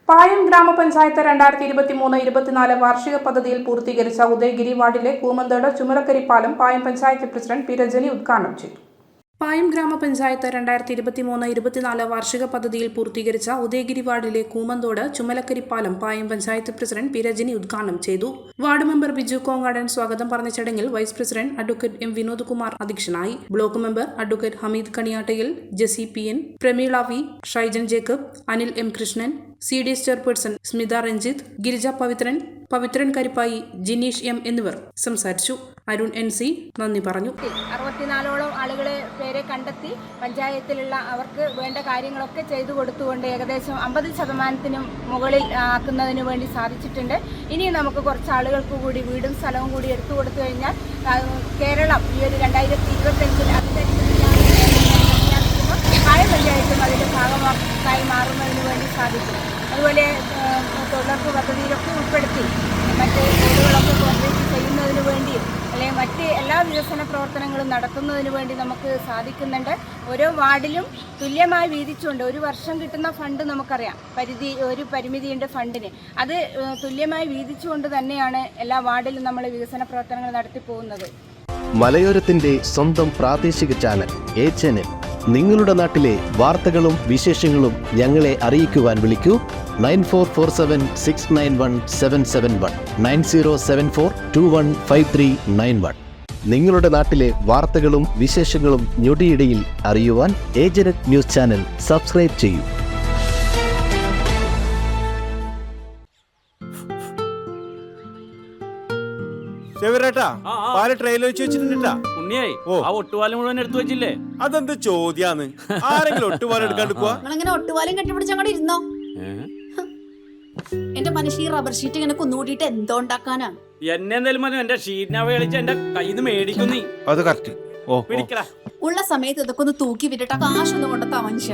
പായം ഗ്രാമപഞ്ചായത്ത് 2023-24 വാർഷിക പദ്ധതിയിൽ പൂർത്തീകരിച്ച ഉദയഗിരി വാർഡിലെ കൂമന്തോട് ചുമലക്കരിപ്പാലം പായം പഞ്ചായത്ത് പ്രസിഡന്റ് പി രജനി ഉദ്ഘാടനം ചെയ്തു. പായം ഗ്രാമപഞ്ചായത്ത് 2023-24 വാർഷിക പദ്ധതിയിൽ പൂർത്തീകരിച്ച ഉദയഗിരി വാർഡിലെ കൂമന്തോട് ചുമലക്കരിപ്പാലം പായം പഞ്ചായത്ത് പ്രസിഡന്റ് പി രജനി ഉദ്ഘാടനം ചെയ്തു. വാർഡ് മെമ്പർ ബിജു കോങ്ങാടൻ സ്വാഗതം പറഞ്ഞ ചടങ്ങിൽ vice president advocate M Vinod Kumar അധ്യക്ഷനായി. Block member advocate Hameed Kaniyattayil, Jessy P N, Pramila V, Shaijan Jacob, Anil M Krishnan, CDS chairperson Smitha Ranjith, Girija Pavithran Karippayi, Jineesh M എന്നിവർ സംസാരിച്ചു. അരുൺ NC നന്ദി പറഞ്ഞു. 64ഓളം ആളുകളെ പേരെ കണ്ടെത്തി പഞ്ചായത്തിലുള്ള അവർക്ക് വേണ്ട കാര്യങ്ങളൊക്കെ ചെയ്തു കൊടുത്തുകൊണ്ട് ഏകദേശം 50% മുകളിൽ ആക്കുന്നതിന് വേണ്ടി സാധിച്ചിട്ടുണ്ട്. ഇനി നമുക്ക് കുറച്ച് ആളുകൾക്ക് കൂടി വീടും സ്ഥലവും കൂടി എടുത്തു കൊടുത്തു കഴിഞ്ഞാൽ കേരളം ഈ ഒരു 2025 പായം പഞ്ചായത്തും അതിൻ്റെ ഭാഗമായി മാറുന്നതിന് വേണ്ടി സാധിക്കും. അതുപോലെ തൊഴിലുറപ്പ് പദ്ധതിയിലൊക്കെ ഉൾപ്പെടുത്തി മറ്റ് റോഡുകളൊക്കെ കോൺക്രീറ്റ് ചെയ്യുന്നതിന് വേണ്ടിയും അല്ലെങ്കിൽ മറ്റ് എല്ലാ വികസന പ്രവർത്തനങ്ങളും നടത്തുന്നതിന് വേണ്ടി നമുക്ക് സാധിക്കുന്നുണ്ട്. ഓരോ വാർഡിലും തുല്യമായി വീതിച്ചുകൊണ്ട് ഒരു വർഷം കിട്ടുന്ന ഫണ്ട് നമുക്കറിയാം, ഒരു പരിമിതിയുണ്ട് ഫണ്ടിന്. അത് തുല്യമായി വീതിച്ചുകൊണ്ട് തന്നെയാണ് എല്ലാ വാർഡിലും നമ്മൾ വികസന പ്രവർത്തനങ്ങൾ നടത്തിപ്പോകുന്നത്. മലയോരത്തിന്റെ സ്വന്തം പ്രാദേശിക ചാനൽ A ചാനൽ. നിങ്ങളുടെ നാട്ടിലെ വാർത്തകളും വിശേഷങ്ങളും ഞങ്ങളെ അറിയിക്കുവാൻ വിളിക്കൂ 9447691771 9074215391. നിങ്ങളുടെ നാട്ടിലെ വാർത്തകളും വിശേഷങ്ങളും ഞൊടിയിടയിൽ അറിയുവാൻ ഏജനറ്റ് ന്യൂസ് ചാനൽ സബ്സ്ക്രൈബ് ചെയ്യൂ. അതെന്ത് ചോദ്യാന്ന്? ആരെങ്കിലും ഒട്ടുപാലം എടുക്കാണ്ടിരിക്കുക? ഒട്ടുപാലം കെട്ടിപ്പിടിച്ചങ്ങോട്ട് ഇരുന്നോ. എന്റെ മനുഷ്യ ഈ റബ്ബർ ഷീറ്റ് ഇങ്ങനെ കുന്നുകൂട്ടിട്ട് എന്തോ ഉണ്ടാക്കാനാ? എന്നെന്തായാലും എന്റെ ഷീറ്റിനെ കളിച്ച് എന്റെ കയ്യിൽ നിന്ന് മേടിക്കുന്നീ. അത് കറക്റ്റ്. ഉള്ള സമയത്ത് ഇതൊക്കെ ഒന്ന് തൂക്കി വിട്ടിട്ട് കാശൊന്നും കൊണ്ടെത്താ മനുഷ്യ.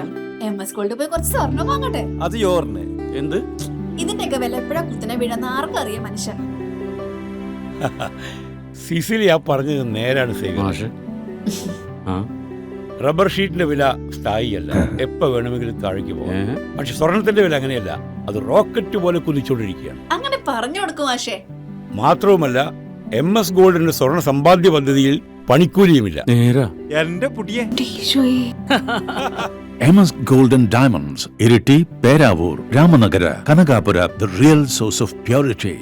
MS ഗോൾഡ് പോയി കുറച്ച് സ്വർണ്ണം വാങ്ങട്ടെ. അത് യോർന്ന് എന്ത് ഇതിന്റെയൊക്കെ വില എപ്പോഴാ കുത്തിനെ വീഴുന്ന ആർക്കറിയാം മനുഷ്യ. സിസിലി ആ പറഞ്ഞത് നേരാണ്. റബ്ബർ ഷീറ്റിന്റെ വില സ്ഥായിയല്ല, എപ്പോ വേണമെങ്കിലും താഴേക്ക് പോകാം. പക്ഷെ സ്വർണത്തിന്റെ വില അങ്ങനെയല്ല, അത് റോക്കറ്റ് പോലെ കുതിച്ചുകൊണ്ടിരിക്കുകയാണ്. അങ്ങനെ പറഞ്ഞു കൊടുക്കും മാഷേ. മാത്രവുമല്ല MS ഗോൾഡിന്റെ സ്വർണ്ണ സമ്പാദ്യ പദ്ധതിയിൽ പണിക്കൂലിയുമില്ല. എന്റെ പുതിയ MS Gold and Diamonds, Iriti, Peravur, Ramanagara, Kanagapura, the real source of purity.